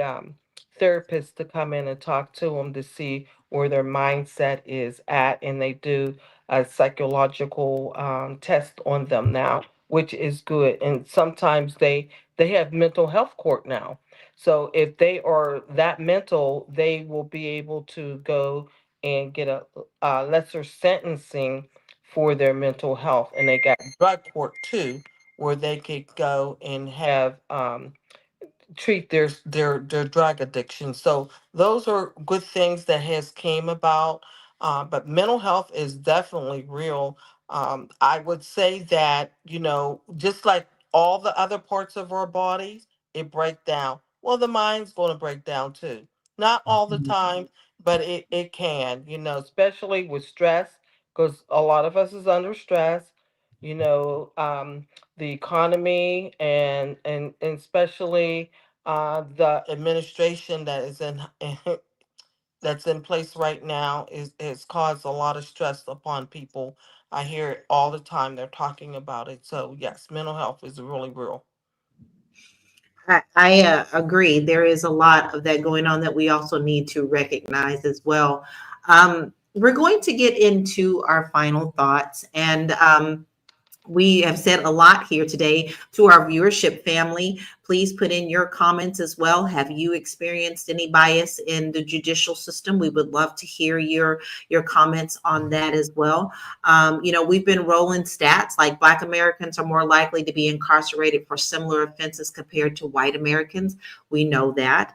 [SPEAKER 2] therapists to come in and talk to them to see where their mindset is at, and they do a psychological test on them now, which is good. And sometimes they have mental health court now. So if they are that mental, they will be able to go and get a lesser sentencing for their mental health. And they got drug court too, where they could go and have treat their drug addiction. So those are good things that has came about. But mental health is definitely real. I would say that, just like all the other parts of our bodies, it break down. Well, the mind's going to break down too. Not all the time, but it can, especially with stress, because a lot of us is under stress. You know, the economy and especially the administration that is in that's in place right now is has caused a lot of stress upon people. I hear it all the time. They're talking about it. So yes, mental health is really real.
[SPEAKER 1] I agree. There is a lot of that going on that we also need to recognize as well. We're going to get into our final thoughts, and we have said a lot here today. To our viewership family, please put in your comments as well. Have you experienced any bias in the judicial system? We would love to hear your comments on that as well. We've been rolling stats like Black Americans are more likely to be incarcerated for similar offenses compared to white Americans. We know that.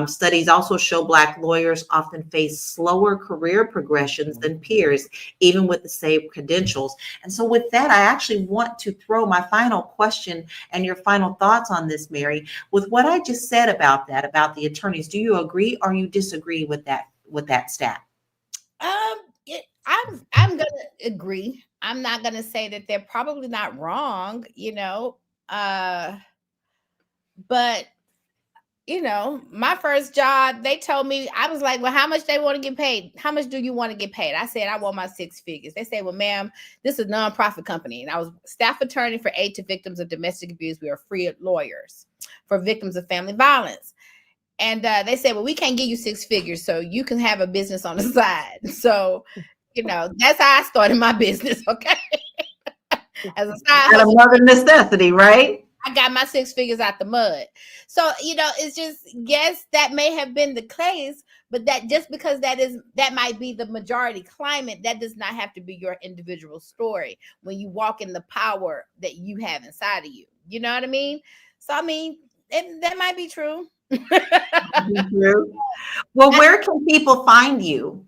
[SPEAKER 1] Studies also show Black lawyers often face slower career progressions than peers, even with the same credentials. And so, with that, I actually want to throw my final question and your final thoughts on this, Mary. With what I just said about that, about the attorneys, do you agree or you disagree with that stat?
[SPEAKER 4] I'm gonna agree. I'm not gonna say that they're probably not wrong, but my first job, they told me, I was like, well, how much they want to get paid? How much do you want to get paid? I said, I want my six figures. They said, well, ma'am, this is a nonprofit company. And I was staff attorney for aid to victims of domestic abuse. We are free lawyers for victims of family violence. And they said, well, we can't give you six figures, so you can have a business on the side. So, that's how I started my business. Okay. As a side
[SPEAKER 1] Out of
[SPEAKER 4] hustle.
[SPEAKER 1] another necessity, right?
[SPEAKER 4] I got my six figures out the mud. So, it's just, yes, that may have been the case, but that just because that might be the majority climate, that does not have to be your individual story when you walk in the power that you have inside of you. You know what I mean? So, I mean, that might be true.
[SPEAKER 1] True. Well, where can people find you?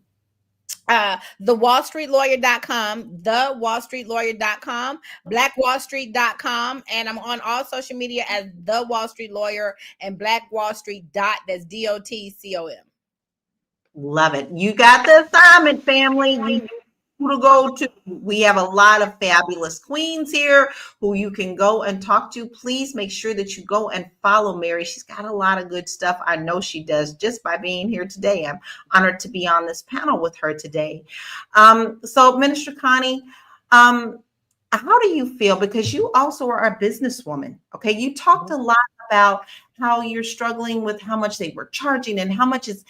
[SPEAKER 4] TheWallStreetLawyer.com, TheWallStreetLawyer.com, BlackWallStreet.com, and I'm on all social media as The Wall Street Lawyer and Black Wall Street that's DOTCOM.
[SPEAKER 1] Love it. You got the assignment, family. You who to go to. We have a lot of fabulous queens here who you can go and talk to. Please make sure that you go and follow Mary. She's got a lot of good stuff. I know she does just by being here today. I'm honored to be on this panel with her today. So, Minister Connie, how do you feel? Because you also are a businesswoman. Okay. You talked a lot about how you're struggling with how much they were charging and how much it's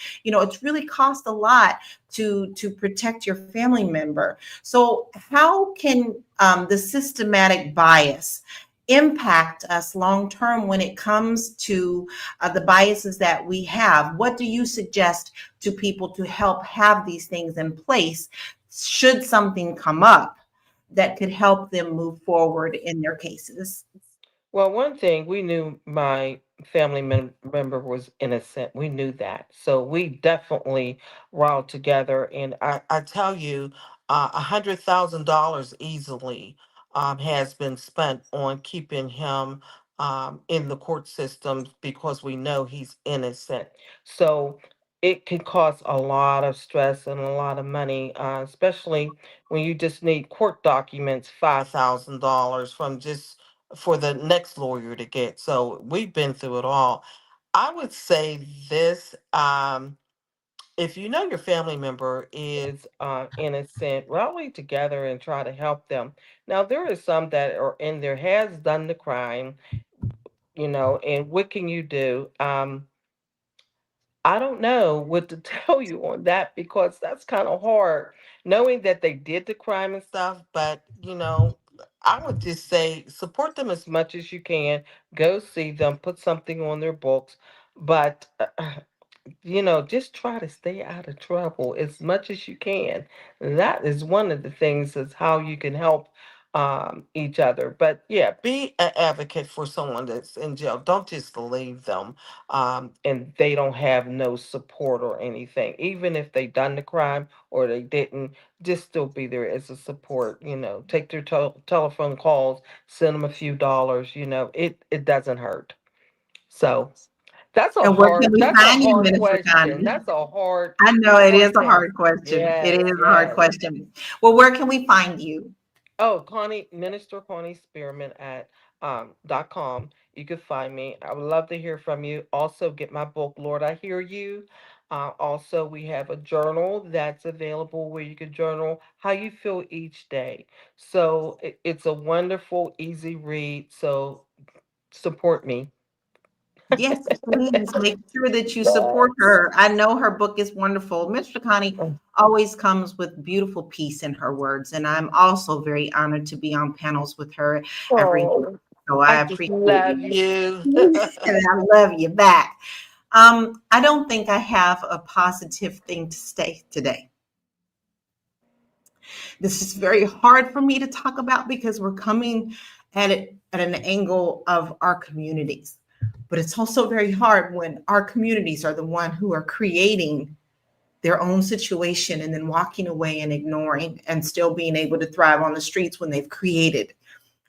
[SPEAKER 1] really cost a lot to protect your family member. So how can the systematic bias impact us long term when it comes to the biases that we have? What do you suggest to people to help have these things in place should something come up that could help them move forward in their cases?
[SPEAKER 2] Well, one thing we knew my member was innocent. We knew that. So we definitely riled together. And I tell you, $100,000 easily has been spent on keeping him in the court system because we know he's innocent. So it can cause a lot of stress and a lot of money, especially when you just need court documents, $5,000 from just for the next lawyer to get. So we've been through it all. I would say this, if you know your family member is innocent, rally together and try to help them. Now, there are some that are in there, has done the crime, and what can you do? I don't know what to tell you on that because that's kind of hard knowing that they did the crime and stuff. But, I would just say support them as much as you can. Go see them, put something on their books. But just try to stay out of trouble as much as you can. That is one of the things is how you can help each other. But yeah, be an advocate for someone that's in jail. Don't just leave them and they don't have no support or anything. Even if they done the crime or they didn't, just still be there as a support. Take their telephone calls, send them a few dollars. It doesn't hurt. So
[SPEAKER 1] And where can we
[SPEAKER 2] that's a
[SPEAKER 1] find you,
[SPEAKER 2] hard
[SPEAKER 1] Minister
[SPEAKER 2] question.
[SPEAKER 1] Connie?
[SPEAKER 2] That's a
[SPEAKER 1] I know it is a
[SPEAKER 2] thing.
[SPEAKER 1] hard question. It
[SPEAKER 2] Yes,
[SPEAKER 1] is a hard
[SPEAKER 2] yes.
[SPEAKER 1] question. Well, where can we find you?
[SPEAKER 2] Oh, Minister Connie Spearman at .com. You can find me. I would love to hear from you. Also, get my book, Lord, I Hear You. Also, we have a journal that's available where you can journal how you feel each day. So it's a wonderful, easy read. So support me.
[SPEAKER 1] Yes, please make sure that you support
[SPEAKER 2] Yes.
[SPEAKER 1] her. I know her book is wonderful. Mr. Connie always comes with beautiful peace in her words, and I'm also very honored to be on panels with her every week.
[SPEAKER 2] Oh,
[SPEAKER 1] So
[SPEAKER 2] I
[SPEAKER 1] I
[SPEAKER 2] just
[SPEAKER 1] appreciate
[SPEAKER 2] love
[SPEAKER 1] it.
[SPEAKER 2] you.
[SPEAKER 1] And I love you back. I don't think I have a positive thing to say today. This is very hard for me to talk about because we're coming at it at an angle of our communities. But it's also very hard when our communities are the one who are creating their own situation and then walking away and ignoring and still being able to thrive on the streets when they've created.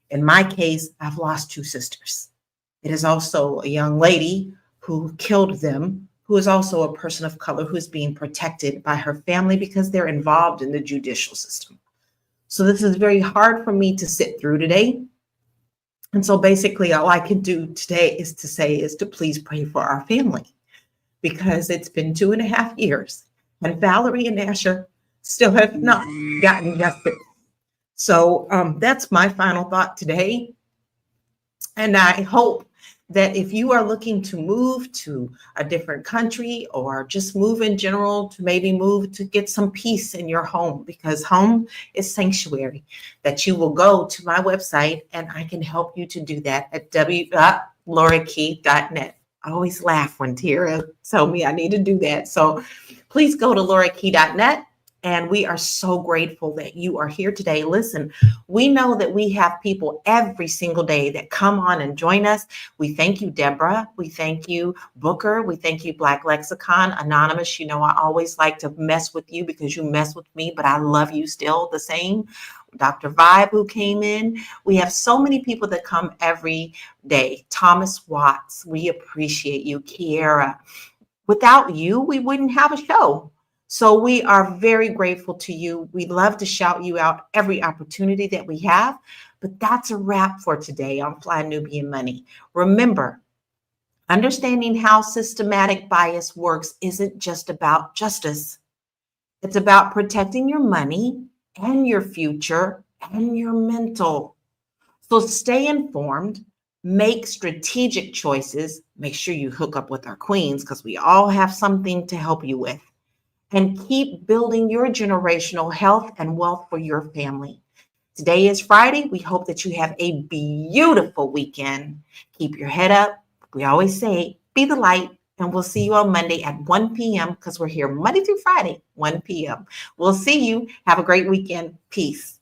[SPEAKER 1] In my case, I've lost two sisters. It is also a young lady who killed them, who is also a person of color who is being protected by her family because they're involved in the judicial system. So this is very hard for me to sit through today. And so basically all I can do today is to please pray for our family because it's been 2.5 years and Valerie and Asher still have not gotten justice. So that's my final thought today. And I hope that if you are looking to move to a different country or just move in general, to maybe move to get some peace in your home, because home is sanctuary, that you will go to my website and I can help you to do that at w.laurakey.net. I always laugh when Tara told me I need to do that. So please go to laurakey.net. And we are so grateful that you are here today. Listen, we know that we have people every single day that come on and join us. We thank you, Deborah. We thank you, Booker. We thank you, Black Lexicon, Anonymous. You know, I always like to mess with you because you mess with me, but I love you still the same. Dr. Vibe, who came in. We have so many people that come every day. Thomas Watts, we appreciate you. Kiera. Without you, we wouldn't have a show. So we are very grateful to you. We love to shout you out every opportunity that we have. But that's a wrap for today on Fly Nubian Money. Remember, understanding how systematic bias works isn't just about justice. It's about protecting your money and your future and your mental. So stay informed, make strategic choices. Make sure you hook up with our queens because we all have something to help you with. And keep building your generational health and wealth for your family. Today is Friday. We hope that you have a beautiful weekend. Keep your head up. We always say, be the light. And we'll see you on Monday at 1 p.m. because we're here Monday through Friday, 1 p.m. We'll see you. Have a great weekend. Peace.